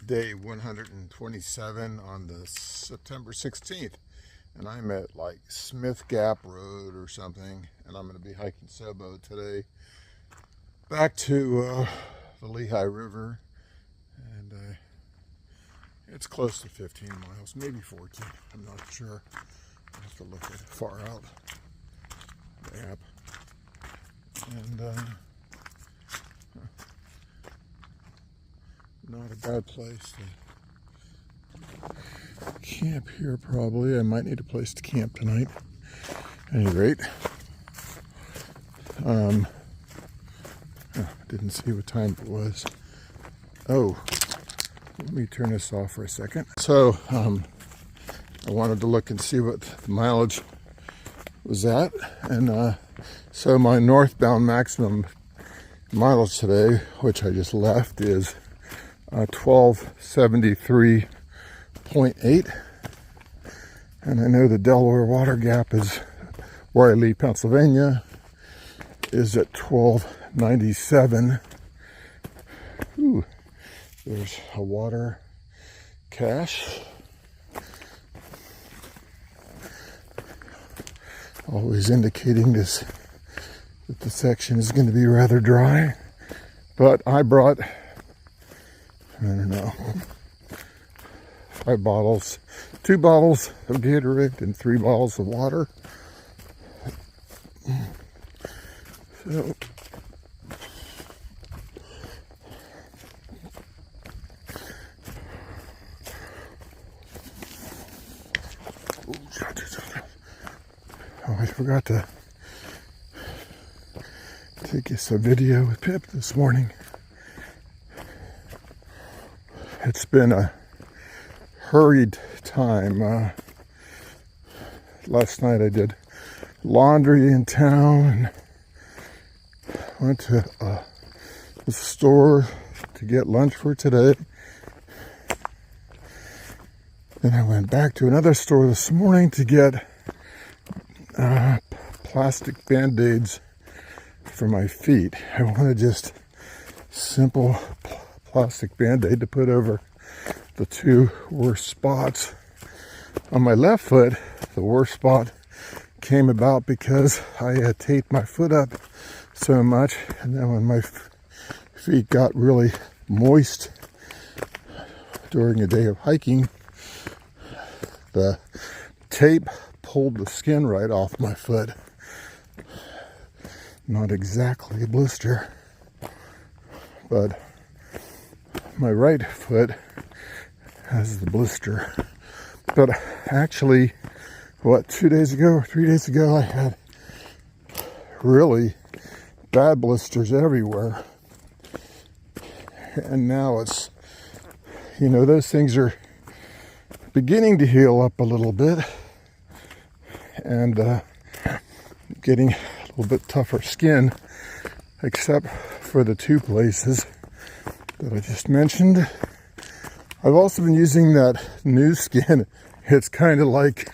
day 127 on the September 16th, and I'm at like Smith Gap Road or something, and I'm going to be hiking Sobo today back to the Lehigh River, and it's close to 15 miles, maybe 14, I'm not sure. I have to look at it far out map. And not a bad place to camp here probably. I might need a place to camp tonight. At any rate, didn't see what time it was. Oh, let me turn this off for a second. So, I wanted to look and see what the mileage was at, and so my northbound maximum mileage today, which I just left, is 1273.8, and I know the Delaware Water Gap is where I leave Pennsylvania is at 1297. Ooh, there's a water cache. Always indicating that the section is going to be rather dry, but I brought, I don't know, 2 bottles of Gatorade and 3 bottles of water. So I forgot to take us a video with Pip this morning. It's been a hurried time. Last night I did laundry in town and went to the store to get lunch for today. Then I went back to another store this morning to get plastic band-aids for my feet. I wanted just simple plastic band-aid to put over the 2 worst spots on my left foot. The worst spot came about because I had taped my foot up so much, and then when my feet got really moist during a day of hiking, the tape pulled the skin right off my foot. Not exactly a blister, but my right foot has the blister. But actually, 2 days ago or 3 days ago, I had really bad blisters everywhere. And now it's, those things are beginning to heal up a little bit and getting a little bit tougher skin, except for the 2 places that I just mentioned. I've also been using that new skin. It's kind of like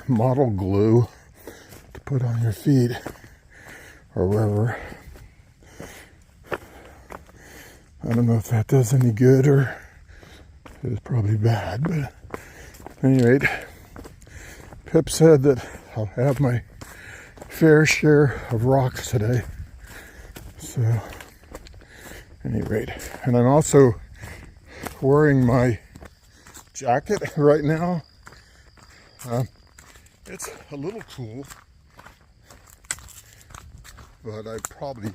model glue to put on your feet or wherever. I don't know if that does any good or it's probably bad, but at any rate, Pip said that I'll have my fair share of rocks today. So, at any rate, and I'm also wearing my jacket right now. It's a little cool, but I'd probably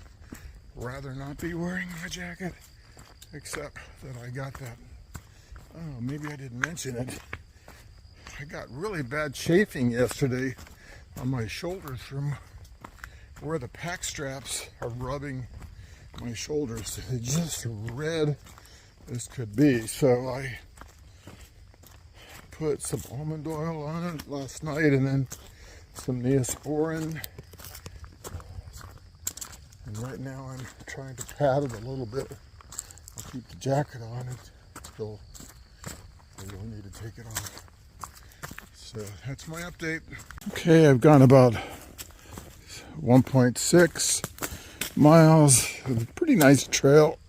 rather not be wearing my jacket, except that I got that, maybe I didn't mention it. I got really bad chafing yesterday on my shoulders from where the pack straps are rubbing my shoulders. They're just red as could be. So I put some almond oil on it last night and then some Neosporin. And right now I'm trying to pat it a little bit. I'll keep the jacket on until I really need to take it off. So that's my update. Okay, I've gone about 1.6 miles. A pretty nice trail.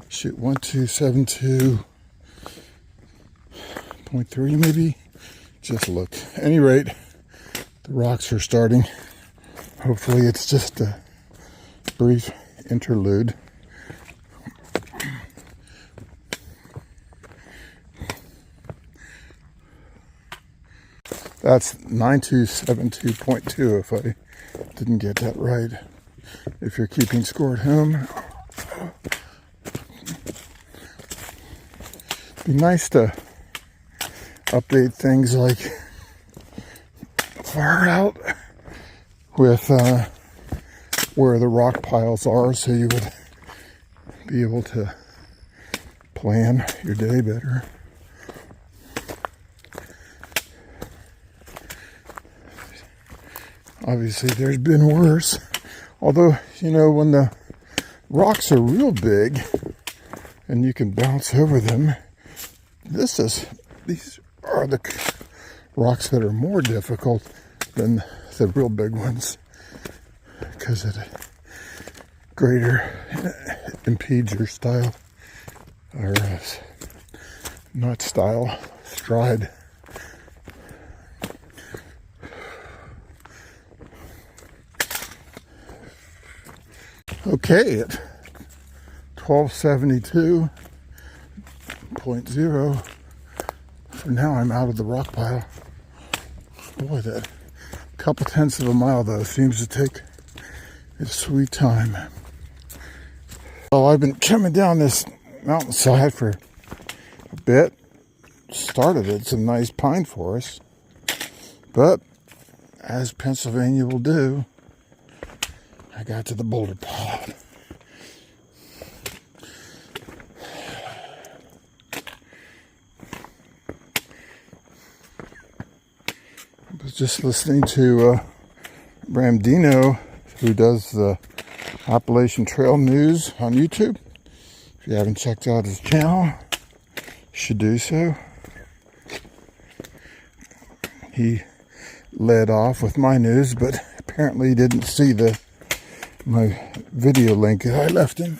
Shoot, 1272.3 maybe. Just look. At any rate, the rocks are starting. Hopefully it's just a brief interlude. That's 9272.2 if I didn't get that right. If you're keeping score at home. Be nice to update things like far out with where the rock piles are, so you would be able to plan your day better. Obviously there's been worse, although, you know, when the rocks are real big and you can bounce over them, these are the rocks that are more difficult than the real big ones, because it greater impedes your style, or not style, stride. Okay, at 1272.0, for now I'm out of the rock pile. Boy, that couple tenths of a mile though seems to take its sweet time. Well, I've been coming down this mountainside for a bit. Started at some nice pine forests, but as Pennsylvania will do, I got to the boulder pile. I was just listening to Ramdino, who does the Appalachian Trail News on YouTube. If you haven't checked out his channel, you should do so. He led off with my news, but apparently he didn't see my video link that I left him.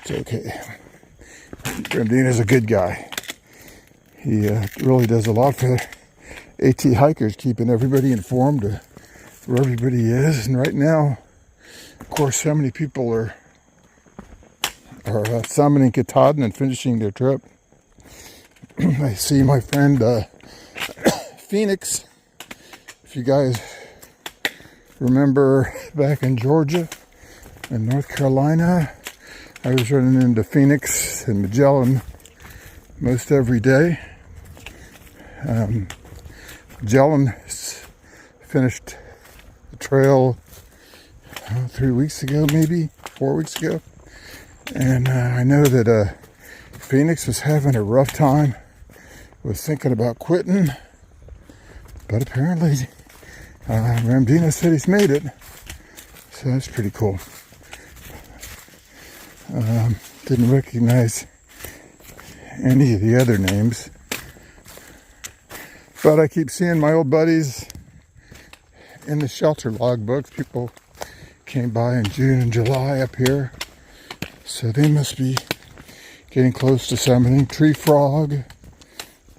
It's okay. Ramdino's a good guy. He really does a lot for AT hikers, keeping everybody informed of where everybody is. And right now, of course, so many people are summiting Katahdin and finishing their trip. I see my friend Phoenix. If you guys remember back in Georgia and North Carolina, I was running into Phoenix and Magellan most every day. Magellan finished the trail 3 weeks ago, maybe 4 weeks ago, and I know that Phoenix was having a rough time, was thinking about quitting, but apparently Ramdino said he's made it, so that's pretty cool. Didn't recognize any of the other names, but I keep seeing my old buddies in the shelter logbooks. People came by in June and July up here, so they must be getting close to summiting. Tree Frog,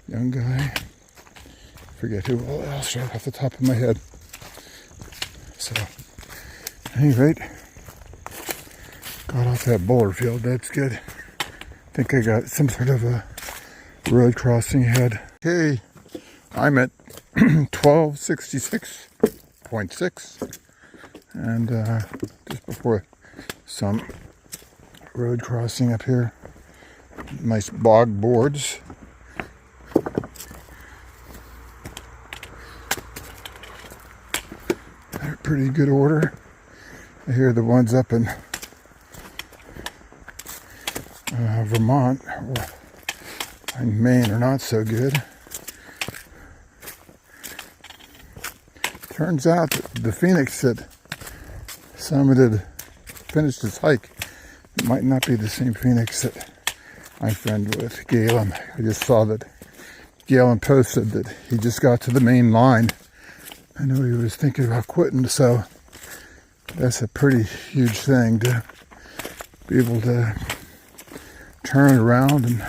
young guy, forget who else right off the top of my head. So, at any rate, got off that boulder field. That's good. I think I got some sort of a road crossing ahead. Okay, I'm at 1266.6, and just before some road crossing up here. Nice bog boards. They're pretty good order. I hear the ones up in Vermont or in Maine are not so good. Turns out that the Phoenix that finished his hike, it might not be the same Phoenix that I'm friend with, Galen. I just saw that Galen posted that he just got to the main line. I know he was thinking about quitting, so That's a pretty huge thing to be able to turn around and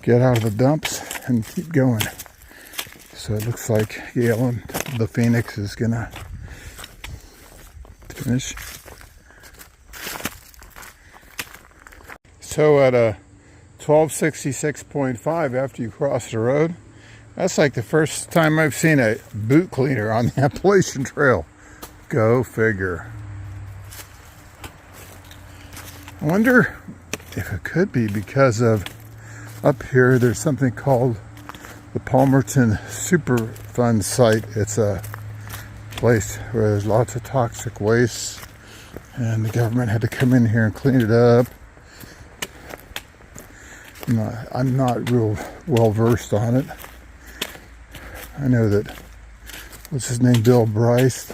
get out of the dumps and keep going. So it looks like Yale and the Phoenix is gonna finish. So at a 1266.5 after you cross the road, that's like the first time I've seen a boot cleaner on the Appalachian Trail. Go figure. I wonder if it could be because of up here there's something called the Palmerton Superfund site. It's a place where there's lots of toxic waste and the government had to come in here and clean it up. I'm not real well versed on it. I know that, what's his name, Bill Bryce,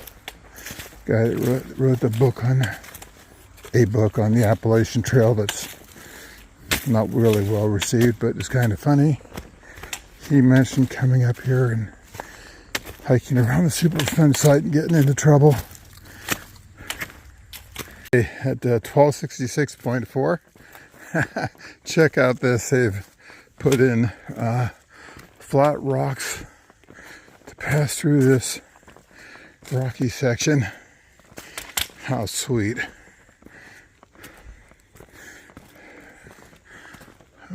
guy that wrote the book on, a book on the Appalachian Trail that's not really well received, but it's kind of funny. He mentioned coming up here and hiking around the Superfund site and getting into trouble. At 1266.4, check out this. They've put in flat rocks to pass through this rocky section. How sweet.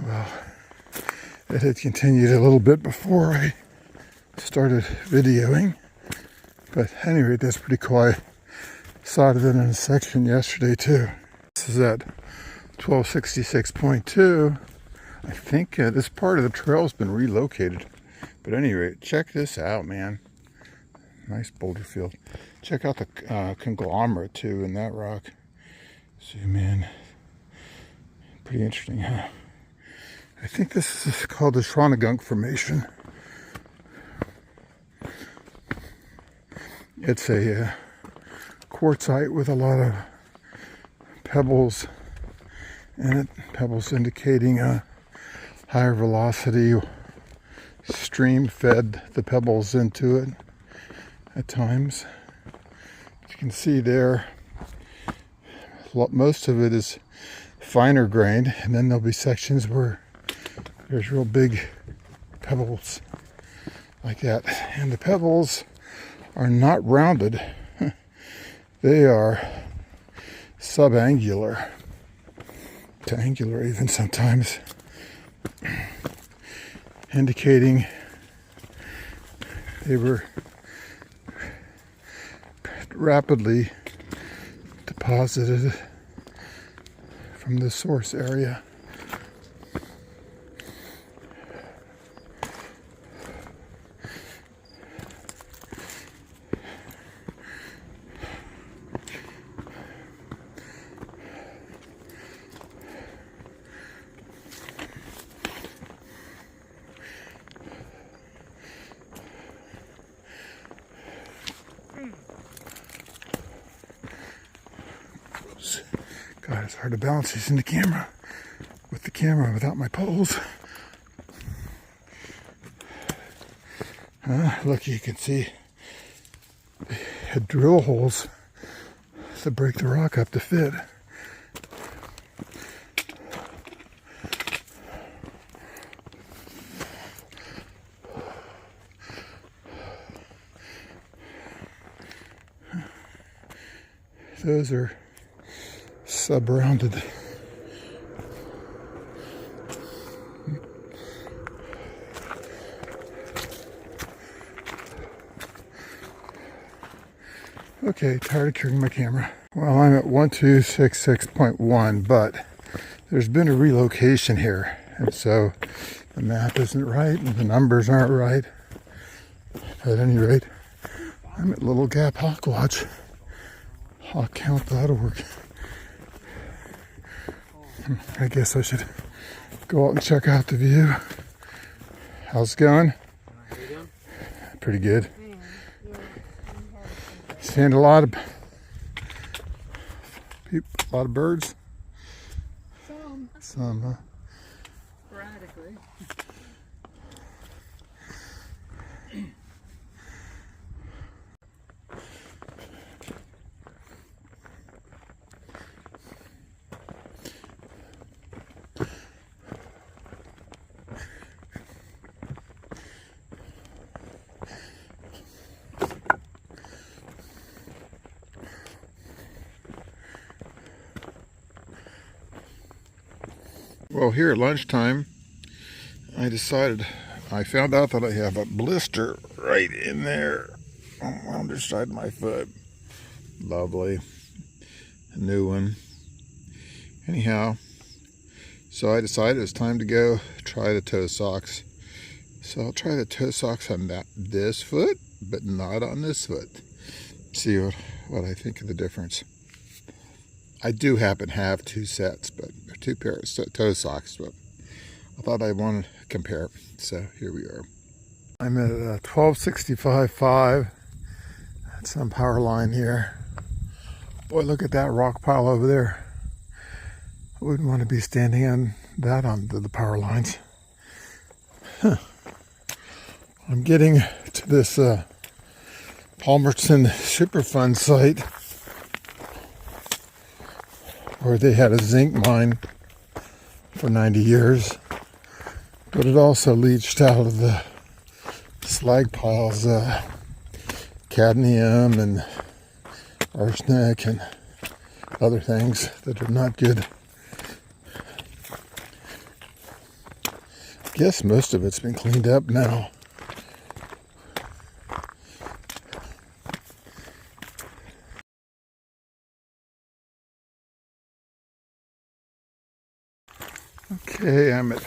Well, it had continued a little bit before I started videoing, but at any rate, that's pretty cool. I saw it in a section yesterday too. This is at 1266.2. I think this part of the trail has been relocated, but at any rate, check this out, man. Nice boulder field. Check out the conglomerate too in that rock. Zoom in. Pretty interesting, huh? I think this is called the Shawangunk Formation. It's a quartzite with a lot of pebbles in it. Pebbles indicating a higher velocity. Stream fed the pebbles into it at times. You can see there, most of it is finer grained, and then there'll be sections where there's real big pebbles like that. And the pebbles are not rounded. They are subangular to angular even sometimes, indicating they were rapidly deposited from the source area. God, it's hard to balance these in the camera, with the camera without my poles. Look, you can see they had drill holes to break the rock up to fit. Those are sub-rounded. Okay, tired of carrying my camera. Well, I'm at 1266.1, but there's been a relocation here, and so the map isn't right and the numbers aren't right. At any rate, I'm at Little Gap Hawkwatch. Hawkcount.org. I guess I should go out and check out the view. How's it going? How you doing? Pretty good. Seeing a lot of birds. Some, huh? Sporadically. Well, here at lunchtime, I found out that I have a blister right in there on the underside of my foot. Lovely. A new one. Anyhow, so I decided it was time to go try the toe socks. So I'll try the toe socks on this foot, but not on this foot. See what I think of the difference. I do happen to have two pairs of toe socks, but I thought I wanted to compare. So here we are. I'm at 1265.5. That's some power line here. Boy, look at that rock pile over there. I wouldn't want to be standing on that on the power lines. Huh. I'm getting to this Palmerton Superfund site where they had a zinc mine for 90 years, but it also leached out of the slag piles cadmium and arsenic and other things that are not good. I guess most of it's been cleaned up now. Okay, I'm at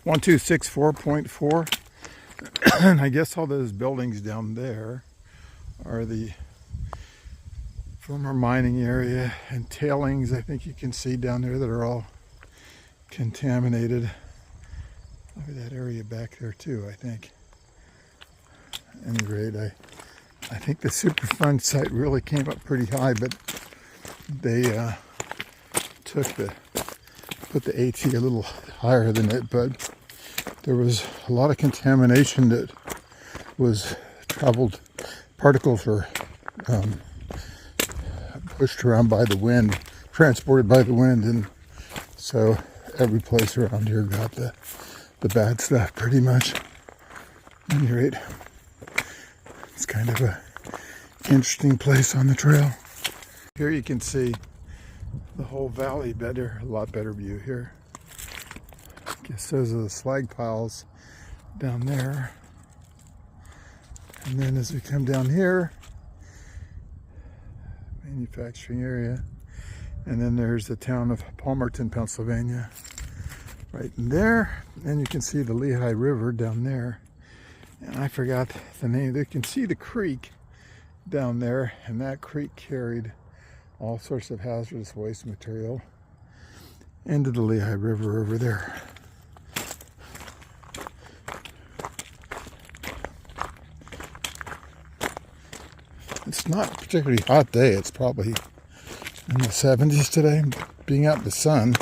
1264.4, and I guess all those buildings down there are the former mining area and tailings. I think you can see down there that are all contaminated. Look at that area back there too, I think. At any rate, I think the Superfund site really came up pretty high, but they put the AT a little higher than it, but there was a lot of contamination that was particles were pushed around by the wind, transported by the wind, and so every place around here got the bad stuff pretty much. At any rate, it's kind of a interesting place on the trail. Here you can see the whole valley better, a lot better view here. I guess those are the slag piles down there. And then as we come down here, manufacturing area, and then there's the town of Palmerton, Pennsylvania, right in there. And you can see the Lehigh River down there. And I forgot the name. You can see the creek down there, and that creek carried all sorts of hazardous waste material into the Lehigh River over there. It's not a particularly hot day. It's probably in the 70s today. Being out in the sun,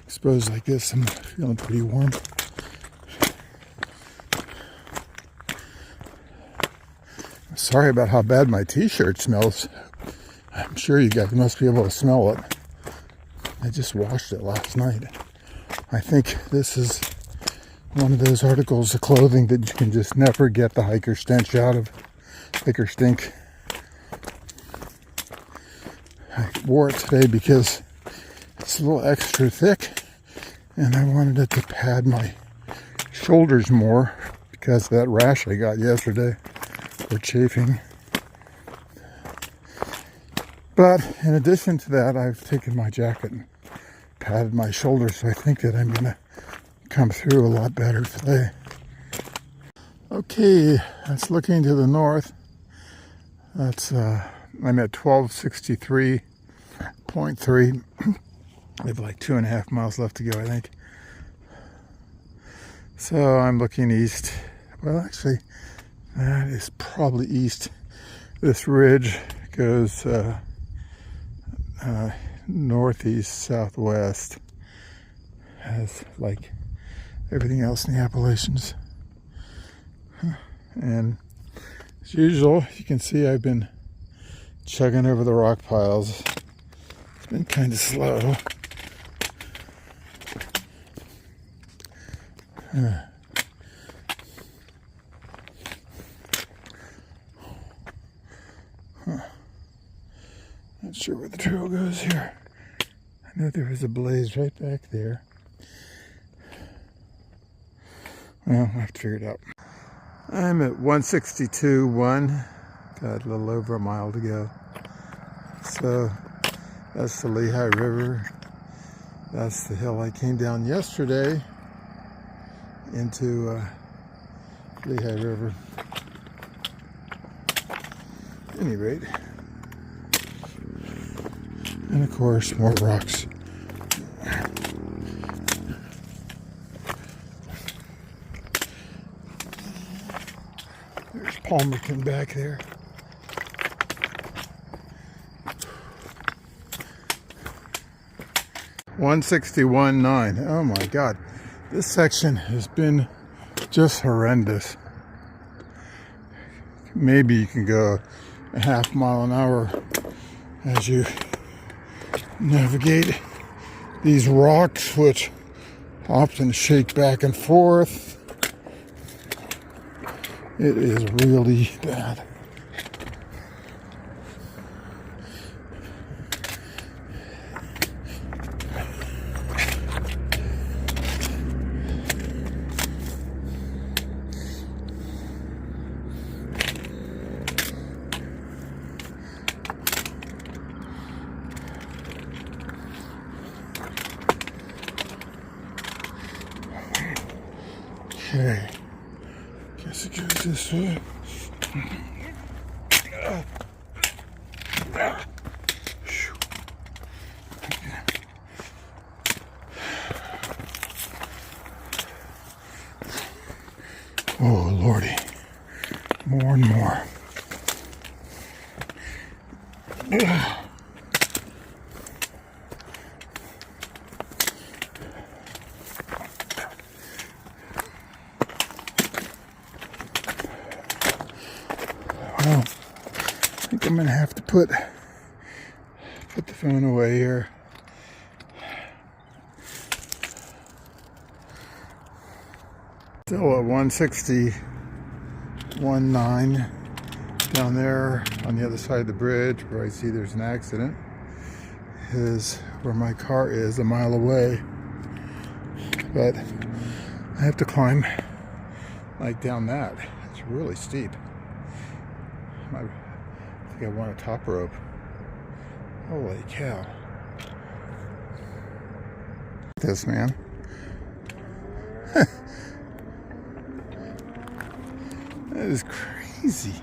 exposed like this, I'm feeling pretty warm. Sorry about how bad my t-shirt smells. I'm sure you guys must be able to smell it. I just washed it last night. I think this is one of those articles of clothing that you can just never get the hiker stench out of. Hiker stink. I wore it today because it's a little extra thick, and I wanted it to pad my shoulders more because of that rash I got yesterday. For chafing. But in addition to that, I've taken my jacket and padded my shoulders, so I think that I'm gonna come through a lot better today. Okay, that's looking to the north. That's I'm at 1263.3. I have like 2.5 miles left to go, I think. So I'm looking east. Well, actually, that is probably east. This ridge goes northeast, southwest, as like everything else in the Appalachians. And as usual, you can see I've been chugging over the rock piles. It's been kind of slow. Not sure where the trail goes here. know there was a blaze right back there. Well, I have to figure it out. I'm at 162.1. Got a little over a mile to go. So that's the Lehigh River. That's the hill I came down yesterday into Lehigh River. At any rate. And of course, more rocks. There's Palmerton back there. .161.9. Oh my God. This section has been just horrendous. Maybe you can go a half mile an hour as you navigate these rocks, which often shake back and forth. It is really bad. Okay, guess it goes this way. Oh Lordy, more and more. Well, I think I'm gonna have to put the phone away here. Still at 161.9 down there on the other side of the bridge where I see there's an accident is where my car is a mile away, but I have to climb like down that. It's really steep. I think I want a top rope. Holy cow. This man. That is crazy.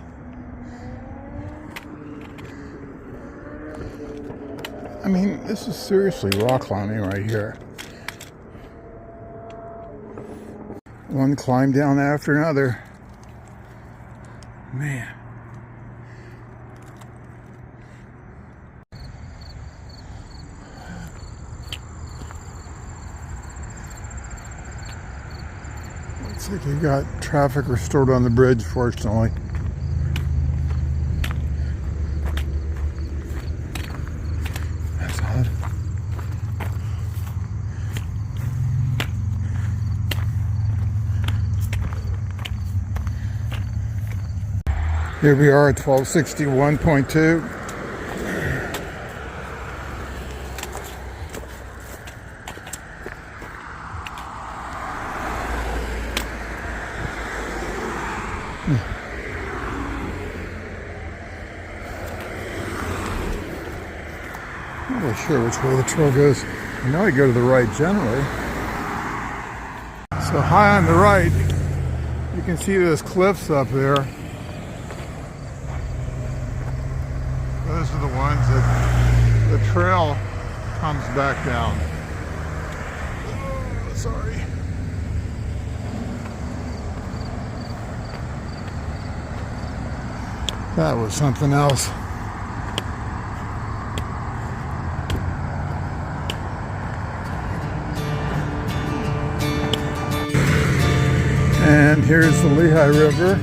I mean, this is seriously rock climbing right here. One climb down after another. Man. Looks like you got traffic restored on the bridge, fortunately. That's odd. Here we are at 1261.2. I'm not really sure which way the trail goes. I know I go to the right generally. So high on the right, you can see those cliffs up there. Those are the ones that the trail comes back down. Oh, sorry. That was something else. And here's the Lehigh River.